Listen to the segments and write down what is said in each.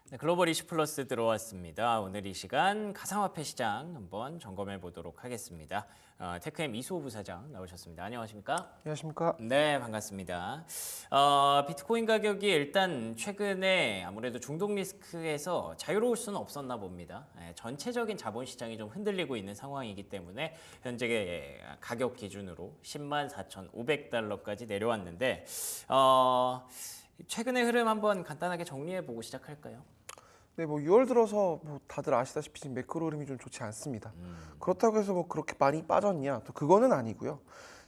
네, 글로벌 이슈 플러스 들어왔습니다. 오늘 이 시간 가상화폐 시장 한번 점검해 보도록 하겠습니다. 테크엠 이수호 부사장 나오셨습니다. 안녕하십니까? 안녕하십니까? 네, 반갑습니다. 비트코인 가격이 일단 최근에 아무래도 중독 리스크에서 자유로울 수는 없었나 봅니다. 전체적인 자본시장이 좀 흔들리고 있는 상황이기 때문에 현재 가격 기준으로 104,500달러까지 내려왔는데 최근의 흐름 한번 간단하게 정리해 보고 시작할까요? 네, 6월 들어서 다들 아시다시피 지금 매크로 흐름이 좀 좋지 않습니다. 그렇다고 해서 그렇게 많이 빠졌냐? 또 그거는 아니고요.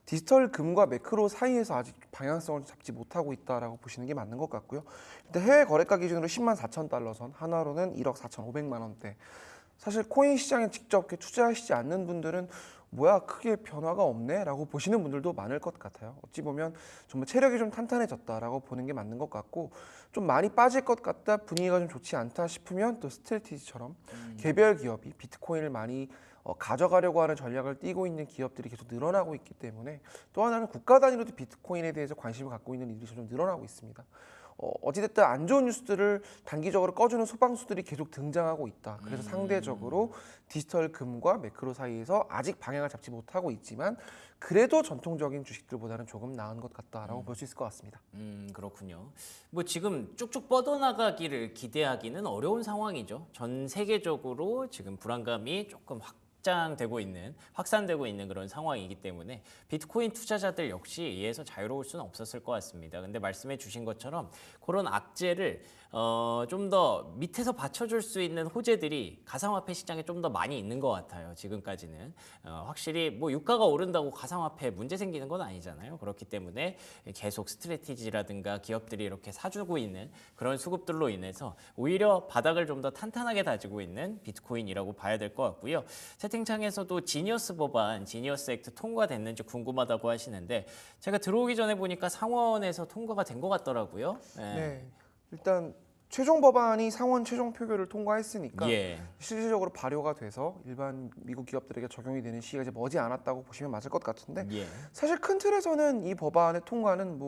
디지털 금과 매크로 사이에서 아직 방향성을 잡지 못하고 있다라고 보시는 게 맞는 것 같고요. 일단 해외 거래가 기준으로 104,000달러 선, 하나로는 1억 4,500만 원대. 사실 코인 시장에 직접 이렇게 투자하시지 않는 분들은 뭐야 크게 변화가 없네 라고 보시는 분들도 많을 것 같아요. 어찌 보면 정말 체력이 좀 탄탄해졌다라고 보는 게 맞는 것 같고, 좀 많이 빠질 것 같다, 분위기가 좀 좋지 않다 싶으면 또 스트래티지처럼 개별 기업이 비트코인을 많이 가져가려고 하는 전략을 띠고 있는 기업들이 계속 늘어나고 있기 때문에, 또 하나는 국가 단위로도 비트코인에 대해서 관심을 갖고 있는 일들이 좀 늘어나고 있습니다. 어찌됐든 안 좋은 뉴스들을 단기적으로 꺼주는 소방수들이 계속 등장하고 있다. 그래서 상대적으로 디지털 금과 매크로 사이에서 아직 방향을 잡지 못하고 있지만, 그래도 전통적인 주식들보다는 조금 나은 것 같다라고 볼 수 있을 것 같습니다. 그렇군요. 뭐 지금 쭉쭉 뻗어나가기를 기대하기는 어려운 상황이죠. 전 세계적으로 지금 불안감이 조금 확산되고 있는 그런 상황이기 때문에 비트코인 투자자들 역시 이에서 자유로울 수는 없었을 것 같습니다. 근데 말씀해 주신 것처럼 그런 악재를 좀 더 밑에서 받쳐줄 수 있는 호재들이 가상화폐 시장에 좀 더 많이 있는 것 같아요. 지금까지는 확실히 뭐 유가가 오른다고 가상화폐에 문제 생기는 건 아니잖아요. 그렇기 때문에 계속 스트래티지라든가 기업들이 이렇게 사주고 있는 그런 수급들로 인해서 오히려 바닥을 좀 더 탄탄하게 다지고 있는 비트코인이라고 봐야 될 것 같고요. 채팅창에서도 지니어스 법안, 지니어스 액트 통과됐는지 궁금하다고 하시는데, 제가 들어오기 전에 보니까 상원에서 통과가 된 것 같더라고요. 네, 일단 최종 법안이 상원 최종 표결을 통과했으니까 예. 실질적으로 발효가 돼서 일반 미국 기업들에게 적용이 되는 시기가 이제 머지 않았다고 보시면 맞을 것 같은데, 예. 사실 큰 틀에서는 이 법안의 통과는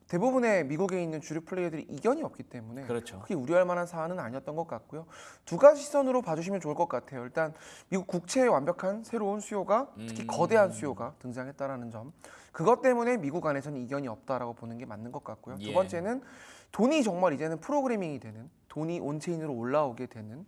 대부분의 미국에 있는 주류 플레이어들이 이견이 없기 때문에 그렇죠. 크게 우려할 만한 사안은 아니었던 것 같고요. 두 가지 시선으로 봐주시면 좋을 것 같아요. 일단 미국 국채의 완벽한 새로운 수요가, 특히 거대한 수요가 등장했다라는 점, 그것 때문에 미국 안에서는 이견이 없다라고 보는 게 맞는 것 같고요. 두 예. 번째는 돈이 정말 이제는 프로그래밍이 되는, 돈이 온체인으로 올라오게 되는,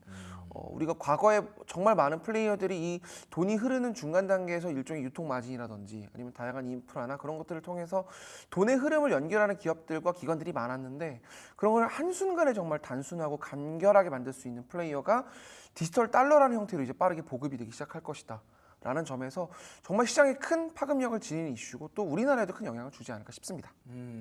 우리가 과거에 정말 많은 플레이어들이 이 돈이 흐르는 중간 단계에서 일종의 유통 마진이라든지 아니면 다양한 인프라나 그런 것들을 통해서 돈의 흐름을 연결하는 기업들과 기관들이 많았는데, 그런 걸 한순간에 정말 단순하고 간결하게 만들 수 있는 플레이어가 디지털 달러라는 형태로 이제 빠르게 보급이 되기 시작할 것이다 라는 점에서 정말 시장에 큰 파급력을 지니는 이슈고, 또 우리나라에도 큰 영향을 주지 않을까 싶습니다.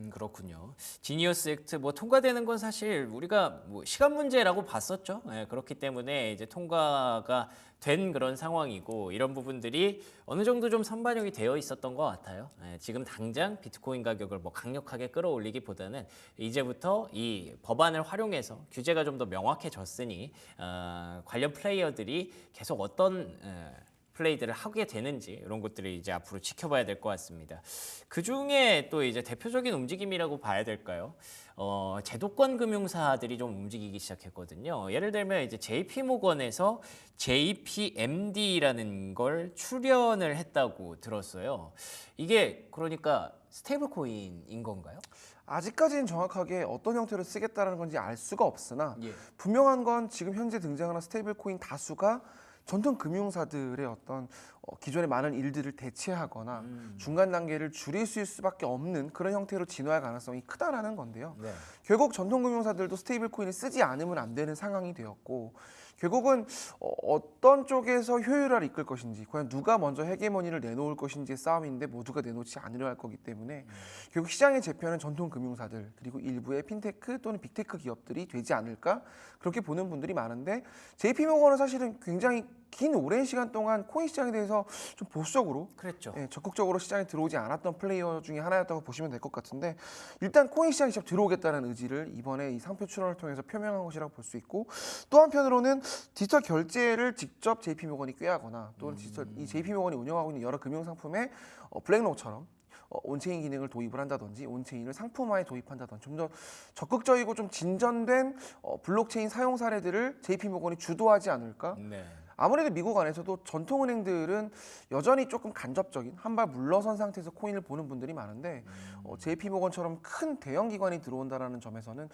그렇군요. 지니어스 액트 뭐 통과되는 건 사실 우리가 뭐 시간 문제라고 봤었죠. 그렇기 때문에 이제 통과가 된 그런 상황이고, 이런 부분들이 어느 정도 좀 선반영이 되어 있었던 것 같아요. 지금 당장 비트코인 가격을 뭐 강력하게 끌어올리기보다는 이제부터 이 법안을 활용해서 규제가 좀 더 명확해졌으니 관련 플레이어들이 계속 어떤 플레이들을 하게 되는지, 이런 것들을 이제 앞으로 지켜봐야 될 것 같습니다. 그 중에 또 이제 대표적인 움직임이라고 봐야 될까요? 제도권 금융사들이 좀 움직이기 시작했거든요. 예를 들면 이제 JP모건에서 JPMD라는 걸 출연을 했다고 들었어요. 이게 그러니까 스테이블 코인인 건가요? 아직까지는 정확하게 어떤 형태로 쓰겠다는 건지 알 수가 없으나, 예. 분명한 건 지금 현재 등장하는 스테이블 코인 다수가 전통 금융사들의 어떤 기존의 많은 일들을 대체하거나 중간 단계를 줄일 수밖에 없는 그런 형태로 진화할 가능성이 크다라는 건데요. 네. 결국 전통 금융사들도 스테이블 코인을 쓰지 않으면 안 되는 상황이 되었고, 결국은 어떤 쪽에서 효율화를 이끌 것인지, 과연 누가 먼저 헤게모니를 내놓을 것인지의 싸움인데 모두가 내놓지 않으려 할 거기 때문에 결국 시장의 재편은 전통 금융사들 그리고 일부의 핀테크 또는 빅테크 기업들이 되지 않을까, 그렇게 보는 분들이 많은데, JP모건은 사실은 굉장히 긴 오랜 시간 동안 코인 시장에 대해서 좀 보수적으로, 그랬죠. 적극적으로 시장에 들어오지 않았던 플레이어 중에 하나였다고 보시면 될 것 같은데, 일단 코인 시장에 직접 들어오겠다는 의지를 이번에 이 상표 출원을 통해서 표명한 것이라고 볼 수 있고, 또 한편으로는 디지털 결제를 직접 JP모건이 꾀하거나, 또는 이 JP모건이 운영하고 있는 여러 금융상품의 블랙록처럼 온체인 기능을 도입을 한다든지 온체인을 상품화에 도입한다든지 좀 더 적극적이고 좀 진전된 블록체인 사용 사례들을 JP모건이 주도하지 않을까? 네. 아무래도 미국 안에서도 전통은행들은 여전히 조금 간접적인 한 발 물러선 상태에서 코인을 보는 분들이 많은데 JP모건처럼 큰 대형 기관이 들어온다라는 점에서는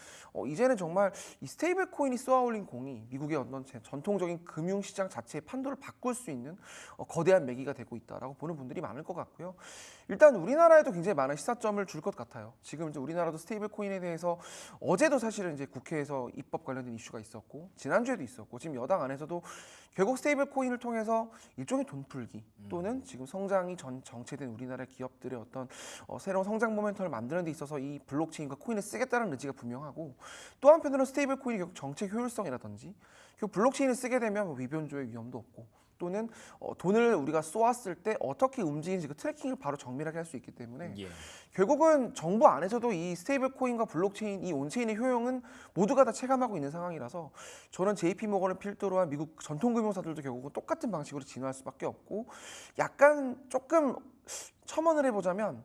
이제는 정말 이 스테이블 코인이 쏘아올린 공이 미국의 어떤 전통적인 금융시장 자체의 판도를 바꿀 수 있는 거대한 매기가 되고 있다라고 보는 분들이 많을 것 같고요. 일단 우리나라에도 굉장히 많은 시사점을 줄 것 같아요. 지금 이제 우리나라도 스테이블 코인에 대해서 어제도 사실은 이제 국회에서 입법 관련된 이슈가 있었고 지난주에도 있었고 지금 여당 안에서도 결국 스테이블 코인을 통해서 일종의 돈풀기 또는 지금 성장이 정체된 우리나라 기업들의 어떤 새로운 성장 모멘텀을 만드는 데 있어서 이 블록체인과 코인을 쓰겠다는 의지가 분명하고 또 한편으로는 스테이블 코인이 결국 정책 효율성이라든지 결국 블록체인을 쓰게 되면 위변조의 위험도 없고 또는 돈을 우리가 쏘았을 때 어떻게 움직이는지 그 트래킹을 바로 정밀하게 할 수 있기 때문에 예. 결국은 정부 안에서도 이 스테이블 코인과 블록체인, 이 온체인의 효용은 모두가 다 체감하고 있는 상황이라서 저는 JP모건을 필두로 한 미국 전통금융사들도 결국은 똑같은 방식으로 진화할 수밖에 없고 약간 조금 첨언을 해보자면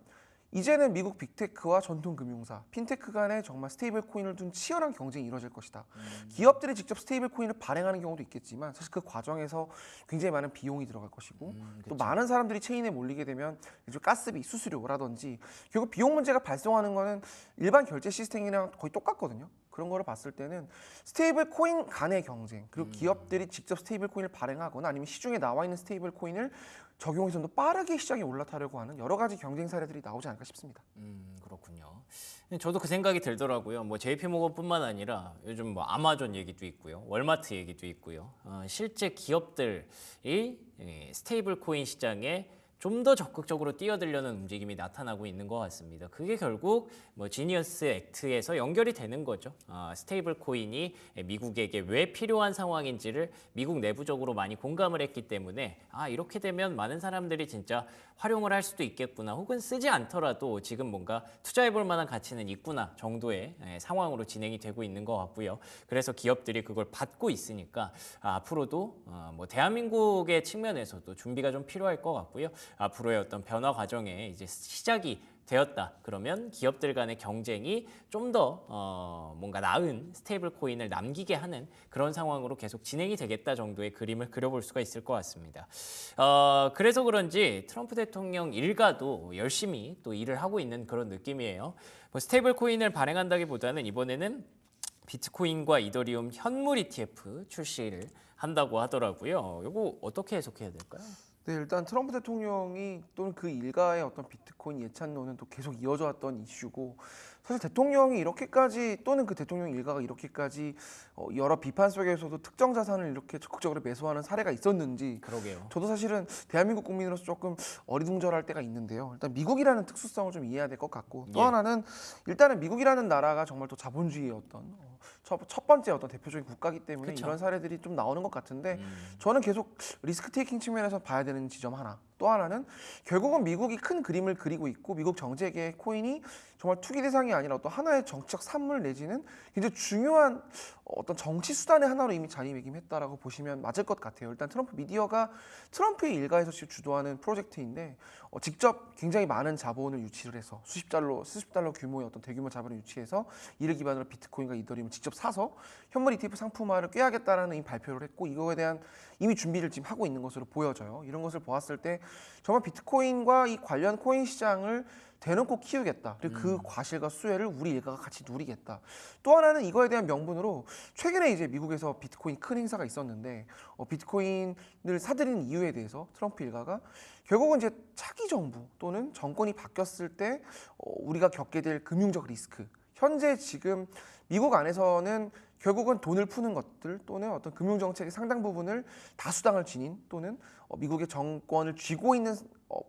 이제는 미국 빅테크와 전통금융사, 핀테크 간에 정말 스테이블 코인을 둔 치열한 경쟁이 이루어질 것이다. 기업들이 직접 스테이블 코인을 발행하는 경우도 있겠지만 사실 그 과정에서 굉장히 많은 비용이 들어갈 것이고 또 많은 사람들이 체인에 몰리게 되면 이제 가스비, 수수료라든지 결국 비용 문제가 발생하는 거는 일반 결제 시스템이랑 거의 똑같거든요. 그런 거를 봤을 때는 스테이블 코인 간의 경쟁 그리고 기업들이 직접 스테이블 코인을 발행하거나 아니면 시중에 나와 있는 스테이블 코인을 적용해서 더 빠르게 시장에 올라타려고 하는 여러 가지 경쟁 사례들이 나오지 않을까 싶습니다. 그렇군요. 저도 그 생각이 들더라고요. 뭐 JP모건뿐만 아니라 요즘 뭐 아마존 얘기도 있고요, 월마트 얘기도 있고요. 실제 기업들이 스테이블 코인 시장에 좀 더 적극적으로 뛰어들려는 움직임이 나타나고 있는 것 같습니다. 그게 결국 뭐 지니어스 액트에서 연결이 되는 거죠. 스테이블 코인이 미국에게 왜 필요한 상황인지를 미국 내부적으로 많이 공감을 했기 때문에 이렇게 되면 많은 사람들이 진짜 활용을 할 수도 있겠구나, 혹은 쓰지 않더라도 지금 뭔가 투자해 볼 만한 가치는 있구나 정도의 상황으로 진행이 되고 있는 것 같고요. 그래서 기업들이 그걸 받고 있으니까 앞으로도 뭐 대한민국의 측면에서도 준비가 좀 필요할 것 같고요. 앞으로의 어떤 변화 과정에 이제 시작이 되었다 그러면 기업들 간의 경쟁이 좀 더 뭔가 나은 스테이블 코인을 남기게 하는 그런 상황으로 계속 진행이 되겠다 정도의 그림을 그려볼 수가 있을 것 같습니다. 그래서 그런지 트럼프 대통령 일가도 열심히 또 일을 하고 있는 그런 느낌이에요. 뭐 스테이블 코인을 발행한다기보다는 이번에는 비트코인과 이더리움 현물 ETF 출시를 한다고 하더라고요. 이거 어떻게 해석해야 될까요? 네, 일단 트럼프 대통령이 또는 그 일가의 어떤 비트코인 예찬론은 또 계속 이어져 왔던 이슈고 사실 대통령이 이렇게까지 또는 그 대통령 일가가 이렇게까지 여러 비판 속에서도 특정 자산을 이렇게 적극적으로 매수하는 사례가 있었는지 그러게요. 저도 사실은 대한민국 국민으로서 조금 어리둥절할 때가 있는데요. 일단 미국이라는 특수성을 좀 이해해야 될 것 같고 또 하나는 일단은 미국이라는 나라가 정말 또 자본주의의 어떤 첫 번째 어떤 대표적인 국가이기 때문에 그쵸. 이런 사례들이 좀 나오는 것 같은데 저는 계속 리스크 테이킹 측면에서 봐야 되는 지점 하나. 또 하나는 결국은 미국이 큰 그림을 그리고 있고 미국 정책의 코인이 정말 투기 대상이 아니라 또 하나의 정치적 산물 내지는 굉장히 중요한 어떤 정치 수단의 하나로 이미 자리매김했다라고 보시면 맞을 것 같아요. 일단 트럼프 미디어가 트럼프의 일가에서 주도하는 프로젝트인데 직접 굉장히 많은 자본을 유치를 해서 수십 달러 규모의 어떤 대규모 자본을 유치해서 이를 기반으로 비트코인과 이더리움을 직접 사서 현물 ETF 상품화를 꾀하겠다라는 이 발표를 했고 이거에 대한 이미 준비를 지금 하고 있는 것으로 보여져요. 이런 것을 보았을 때 정말 비트코인과 이 관련 코인 시장을 대놓고 키우겠다. 그리고 그 과실과 수혜를 우리 일가가 같이 누리겠다. 또 하나는 이거에 대한 명분으로 최근에 이제 미국에서 비트코인 큰 행사가 있었는데 비트코인을 사들인 이유에 대해서 트럼프 일가가 결국은 이제 차기 정부 또는 정권이 바뀌었을 때 우리가 겪게 될 금융적 리스크. 현재 지금 미국 안에서는 결국은 돈을 푸는 것들 또는 어떤 금융 정책의 상당 부분을 다수당을 지닌 또는 미국의 정권을 쥐고 있는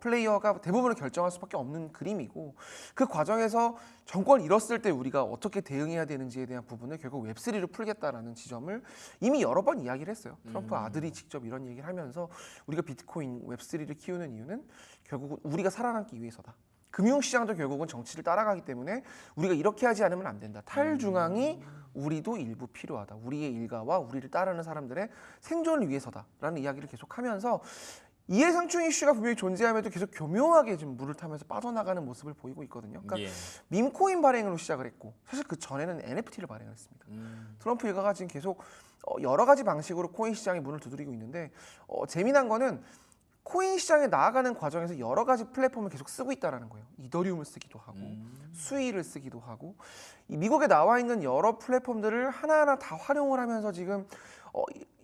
플레이어가 대부분을 결정할 수밖에 없는 그림이고 그 과정에서 정권을 잃었을 때 우리가 어떻게 대응해야 되는지에 대한 부분을 결국 웹3로 풀겠다라는 지점을 이미 여러 번 이야기를 했어요. 트럼프 아들이 직접 이런 얘기를 하면서 우리가 비트코인 웹3를 키우는 이유는 결국은 우리가 살아남기 위해서다. 금융시장도 결국은 정치를 따라가기 때문에 우리가 이렇게 하지 않으면 안 된다. 탈중앙이 우리도 일부 필요하다. 우리의 일가와 우리를 따르는 사람들의 생존을 위해서다라는 이야기를 계속하면서 이해상충 이슈가 분명히 존재함에도 계속 교묘하게 지금 물을 타면서 빠져나가는 모습을 보이고 있거든요. 그러니까 예. 밈코인 발행으로 시작을 했고 사실 그 전에는 NFT를 발행을 했습니다. 트럼프 일가가 지금 계속 여러 가지 방식으로 코인 시장에 문을 두드리고 있는데 재미난 거는 코인 시장에 나아가는 과정에서 여러 가지 플랫폼을 계속 쓰고 있다는 거예요. 이더리움을 쓰기도 하고 수이를 쓰기도 하고 이 미국에 나와 있는 여러 플랫폼들을 하나하나 다 활용을 하면서 지금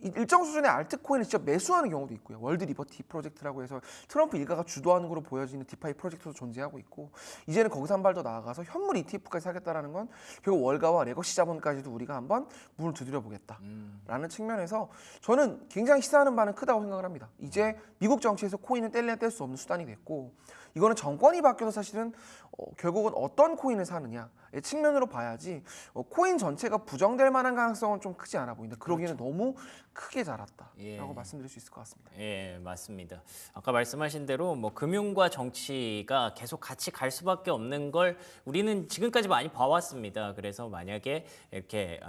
일정 수준의 알트코인을 직접 매수하는 경우도 있고요. 월드 리버티 프로젝트라고 해서 트럼프 일가가 주도하는 것으로 보여지는 디파이 프로젝트도 존재하고 있고 이제는 거기서 한 발 더 나아가서 현물 ETF까지 사겠다라는 건 결국 월가와 레거시 자본까지도 우리가 한번 문을 두드려 보겠다라는 측면에서 저는 굉장히 시사하는 바는 크다고 생각을 합니다. 이제 미국 정치에서 코인은 뗄래야 뗄 수 없는 수단이 됐고 이거는 정권이 바뀌어서 사실은 결국은 어떤 코인을 사느냐의 측면으로 봐야지 코인 전체가 부정될 만한 가능성은 좀 크지 않아 보인다. 그러기에는 너무 크게 자랐다라고 예. 말씀드릴 수 있을 것 같습니다. 예, 맞습니다. 아까 말씀하신 대로 뭐 금융과 정치가 계속 같이 갈 수밖에 없는 걸 우리는 지금까지 많이 봐왔습니다. 그래서 만약에 이렇게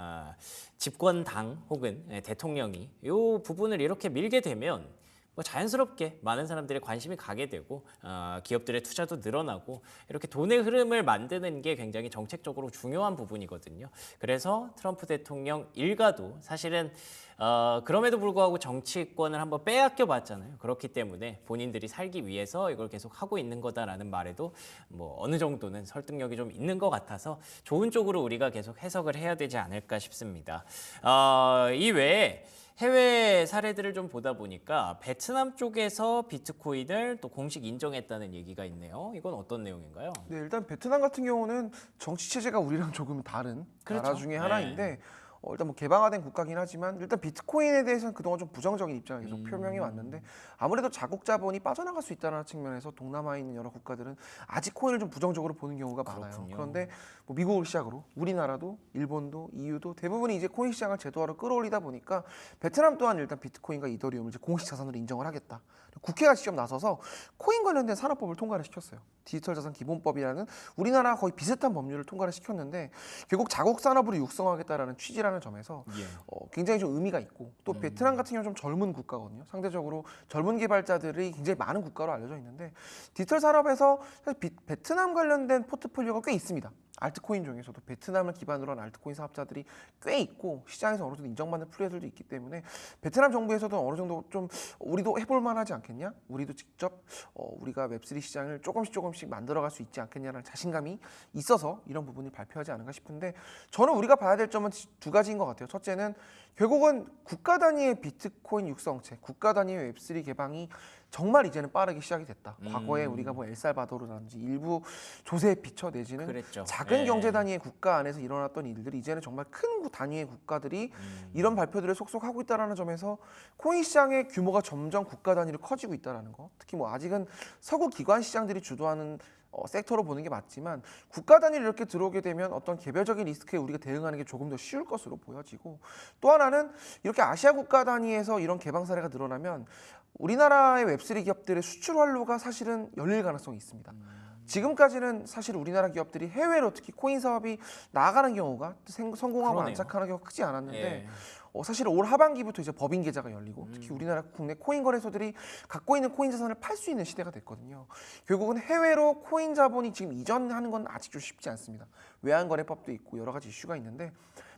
집권당 혹은 대통령이 이 부분을 이렇게 밀게 되면 뭐 자연스럽게 많은 사람들의 관심이 가게 되고 기업들의 투자도 늘어나고 이렇게 돈의 흐름을 만드는 게 굉장히 정책적으로 중요한 부분이거든요. 그래서 트럼프 대통령 일가도 사실은 그럼에도 불구하고 정치권을 한번 빼앗겨 봤잖아요. 그렇기 때문에 본인들이 살기 위해서 이걸 계속 하고 있는 거다라는 말에도 뭐 어느 정도는 설득력이 좀 있는 것 같아서 좋은 쪽으로 우리가 계속 해석을 해야 되지 않을까 싶습니다. 이 외에 해외 사례들을 좀 보다 보니까 베트남 쪽에서 비트코인을 또 공식 인정했다는 얘기가 있네요. 이건 어떤 내용인가요? 네, 일단 베트남 같은 경우는 정치 체제가 우리랑 조금 다른 나라 그렇죠. 중에 하나인데 일단 뭐 개방화된 국가긴 하지만 일단 비트코인에 대해서는 그동안 좀 부정적인 입장을 계속 표명해 왔는데 아무래도 자국 자본이 빠져나갈 수 있다는 측면에서 동남아에 있는 여러 국가들은 아직 코인을 좀 부정적으로 보는 경우가 많아요. 그렇군요. 그런데 뭐 미국을 시작으로 우리나라도 일본도 EU도 대부분이 이제 코인 시장을 제도화로 끌어올리다 보니까 베트남 또한 일단 비트코인과 이더리움을 이제 공식 자산으로 인정을 하겠다. 국회가 직접 나서서 코인 관련된 산업법을 통과를 시켰어요. 디지털 자산 기본법이라는 우리나라 거의 비슷한 법률을 통과를 시켰는데 결국 자국 산업으로 육성하겠다라는 취지라는 점에서 굉장히 좀 의미가 있고 또 베트남 같은 경우는 좀 젊은 국가거든요. 상대적으로 젊은 개발자들이 굉장히 많은 국가로 알려져 있는데 디지털 산업에서 사실 베트남 관련된 포트폴리오가 꽤 있습니다. 알트코인 중에서도 베트남을 기반으로 한 알트코인 사업자들이 꽤 있고 시장에서 어느 정도 인정받는 플레이들도 있기 때문에 베트남 정부에서도 어느 정도 좀 우리도 해볼 만하지 않겠냐? 우리도 직접 우리가 웹3 시장을 조금씩 만들어갈 수 있지 않겠냐는 자신감이 있어서 이런 부분을 발표하지 않은가 싶은데 저는 우리가 봐야 될 점은 두 가지인 것 같아요. 첫째는 결국은 국가 단위의 비트코인 육성체, 국가 단위의 웹3 개방이 정말 이제는 빠르게 시작이 됐다. 과거에 우리가 뭐 엘살바도르라든지 일부 조세에 비춰 내지는 그랬죠. 작은 경제 단위의 국가 안에서 일어났던 일들이 이제는 정말 큰 단위의 국가들이 이런 발표들을 속속 하고 있다는 점에서 코인 시장의 규모가 점점 국가 단위로 커지고 있다는 거. 특히 뭐 아직은 서구 기관 시장들이 주도하는 섹터로 보는 게 맞지만 국가 단위로 이렇게 들어오게 되면 어떤 개별적인 리스크에 우리가 대응하는 게 조금 더 쉬울 것으로 보여지고 또 하나는 이렇게 아시아 국가 단위에서 이런 개방 사례가 늘어나면 우리나라의 웹3 기업들의 수출 활로가 사실은 열릴 가능성이 있습니다. 지금까지는 사실 우리나라 기업들이 해외로 특히 코인 사업이 나아가는 경우가 성공하고 그러네요. 안착하는 경우가 크지 않았는데 예. 사실 올 하반기부터 이제 법인 계좌가 열리고 특히 우리나라 국내 코인 거래소들이 갖고 있는 코인 자산을 팔 수 있는 시대가 됐거든요. 결국은 해외로 코인 자본이 지금 이전하는 건 아직 좀 쉽지 않습니다. 외환거래법도 있고 여러 가지 이슈가 있는데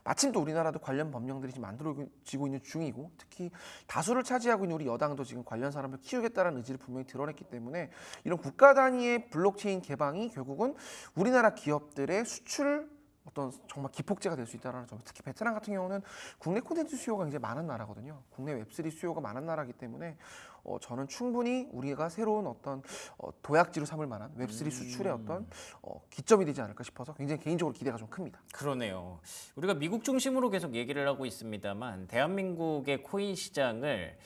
마침 또 우리나라도 관련 법령들이 지금 만들어지고 있는 중이고 특히 다수를 차지하고 있는 우리 여당도 지금 관련 산업을 키우겠다는 의지를 분명히 드러냈기 때문에 이런 국가 단위의 블록체인 개방이 결국은 우리나라 기업들의 수출 어떤 정말 기폭제가 될 수 있다는 점. 특히 베트남 같은 경우는 국내 콘텐츠 수요가 굉장히 많은 나라거든요. 국내 웹3 수요가 많은 나라이기 때문에 저는 충분히 우리가 새로운 어떤 도약지로 삼을 만한 웹3 수출의 어떤 기점이 되지 않을까 싶어서 굉장히 개인적으로 기대가 좀 큽니다. 그러네요. 우리가 미국 중심으로 계속 얘기를 하고 있습니다만 대한민국의 코인 시장을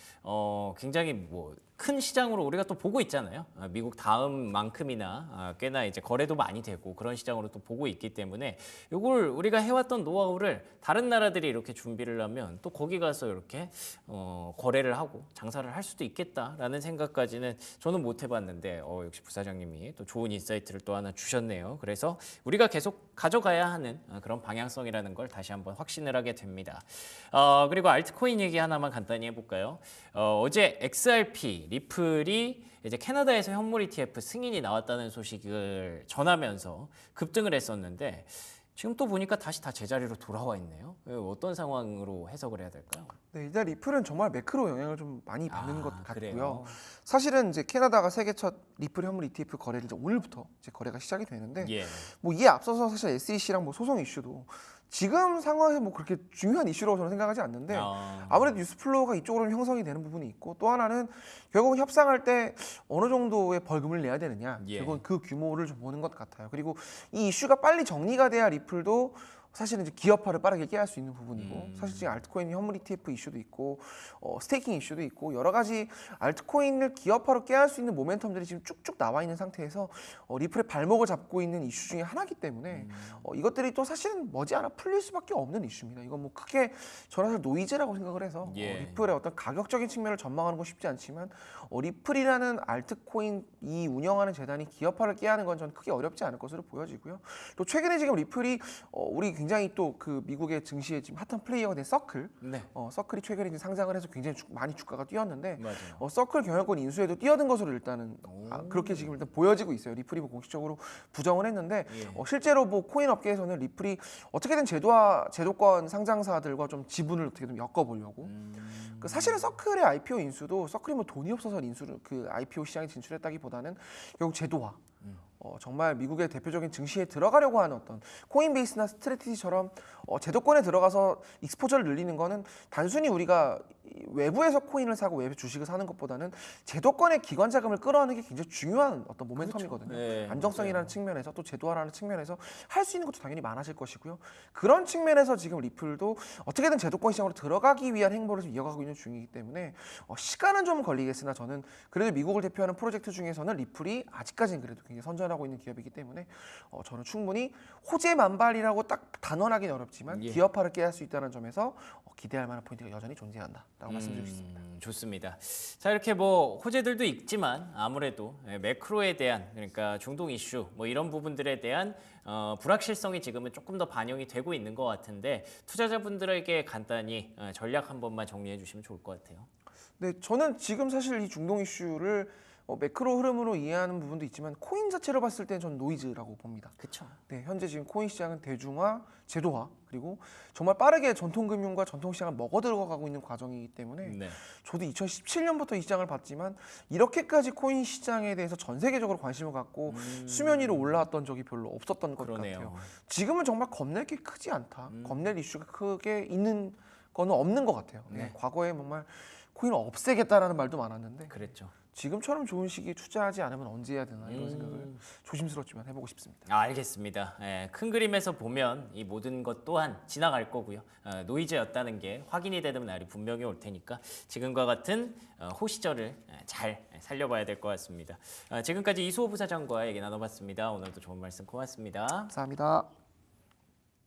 굉장히 뭐 큰 시장으로 우리가 또 보고 있잖아요. 미국 다음만큼이나 꽤나 이제 거래도 많이 되고 그런 시장으로 또 보고 있기 때문에 이걸 우리가 해왔던 노하우를 다른 나라들이 이렇게 준비를 하면 또 거기 가서 이렇게 거래를 하고 장사를 할 수도 있겠. 있겠다라는 생각까지는 저는 못 해봤는데 역시 부사장님이 또 좋은 인사이트를 또 하나 주셨네요. 그래서 우리가 계속 가져가야 하는 그런 방향성이라는 걸 다시 한번 확신을 하게 됩니다. 그리고 알트코인 얘기 하나만 간단히 해볼까요? 어제 XRP, 리플이 이제 캐나다에서 현물 ETF 승인이 나왔다는 소식을 전하면서 급등을 했었는데 지금 또 보니까 다시 다 제자리로 돌아와 있네요. 어떤 상황으로 해석을 해야 될까요? 네, 일단 리플은 정말 매크로 영향을 좀 많이 받는 것 같고요. 그래요? 사실은 이제 캐나다가 세계 첫 리플 현물 ETF 거래를 이제 오늘부터 이제 거래가 시작이 되는데 예. 뭐 이에 앞서서 사실 SEC랑 뭐 소송 이슈도 지금 상황에서 뭐 그렇게 중요한 이슈라고 저는 생각하지 않는데 아무래도 뉴스플로우가 이쪽으로 형성이 되는 부분이 있고 또 하나는 결국은 협상할 때 어느 정도의 벌금을 내야 되느냐 예. 결국은 그 규모를 좀 보는 것 같아요. 그리고 이 이슈가 빨리 정리가 돼야 리플도 사실은 이제 기업화를 빠르게 깨할 수 있는 부분이고 사실 지금 알트코인 현물 ETF 이슈도 있고 스테이킹 이슈도 있고 여러 가지 알트코인을 기업화로 깨할 수 있는 모멘텀들이 지금 쭉쭉 나와 있는 상태에서 리플의 발목을 잡고 있는 이슈 중에 하나이기 때문에 이것들이 또 사실은 머지않아 풀릴 수밖에 없는 이슈입니다. 이건 뭐 크게 저는 사실 노이즈라고 생각을 해서 예. 리플의 어떤 가격적인 측면을 전망하는 건 쉽지 않지만 리플이라는 알트코인 이 운영하는 재단이 기업화를 깨하는 건 저는 크게 어렵지 않을 것으로 보여지고요. 또 최근에 지금 리플이 우리 굉장히 또 그 미국의 증시에 지금 핫한 플레이어가 된 서클, 네. 서클이 최근에 이제 상장을 해서 굉장히 많이 주가가 뛰었는데 맞아요. 서클 경영권 인수에도 뛰어든 것으로 일단은 그렇게 지금 일단 보여지고 있어요. 리플이 뭐 공식적으로 부정을 했는데 예. 실제로 뭐 코인 업계에서는 리플이 어떻게든 제도권 상장사들과 좀 지분을 어떻게든 엮어보려고. 그 사실은 서클의 IPO 인수도 서클이 뭐 돈이 없어서 인수를 그 IPO 시장에 진출했다기보다는 결국 제도화. 정말 미국의 대표적인 증시에 들어가려고 하는 어떤 코인베이스나 스트레티지처럼 제도권에 들어가서 익스포저를 늘리는 거는 단순히 우리가 외부에서 코인을 사고 외부 주식을 사는 것보다는 제도권의 기관 자금을 끌어안는 게 굉장히 중요한 어떤 모멘텀이거든요. 네, 안정성이라는 측면에서 또 제도화라는 측면에서 할 수 있는 것도 당연히 많아질 것이고요. 그런 측면에서 지금 리플도 어떻게든 제도권 시장으로 들어가기 위한 행보를 좀 이어가고 있는 중이기 때문에 시간은 좀 걸리겠으나 저는 그래도 미국을 대표하는 프로젝트 중에서는 리플이 아직까지는 그래도 굉장히 선전하고 있는 기업이기 때문에 저는 충분히 호재만발이라고 딱 단언하기는 어렵지만 예. 기업화를 깨할 수 있다는 점에서 기대할 만한 포인트가 여전히 존재한다라고 말씀드릴 수 있습니다. 좋습니다. 자, 이렇게 뭐 호재들도 있지만 아무래도 매크로에 대한 그러니까 중동 이슈 뭐 이런 부분들에 대한 불확실성이 지금은 조금 더 반영이 되고 있는 것 같은데 투자자분들에게 간단히 전략 한 번만 정리해 주시면 좋을 것 같아요. 네, 저는 지금 사실 이 중동 이슈를 매크로 흐름으로 이해하는 부분도 있지만 코인 자체로 봤을 때는 전 노이즈라고 봅니다. 그렇죠. 네, 현재 지금 코인 시장은 대중화, 제도화 그리고 정말 빠르게 전통금융과 전통시장을 먹어 들어가고 있는 과정이기 때문에 네. 저도 2017년부터 이 시장을 봤지만 이렇게까지 코인 시장에 대해서 전 세계적으로 관심을 갖고 수면 위로 올라왔던 적이 별로 없었던 것 그러네요. 같아요. 지금은 정말 겁낼 게 크지 않다. 겁낼 이슈가 크게 있는 거는 없는 것 같아요. 네. 과거에 정말 코인을 없애겠다라는 말도 많았는데 그랬죠. 지금처럼 좋은 시기에 투자하지 않으면 언제 해야 되나 이런 생각을 조심스럽지만 해보고 싶습니다. 알겠습니다. 큰 그림에서 보면 이 모든 것 또한 지나갈 거고요. 노이즈였다는 게 확인이 되는 날이 분명히 올 테니까 지금과 같은 호시절을 잘 살려봐야 될 것 같습니다. 지금까지 이수호 부사장과 얘기 나눠봤습니다. 오늘도 좋은 말씀 고맙습니다. 감사합니다.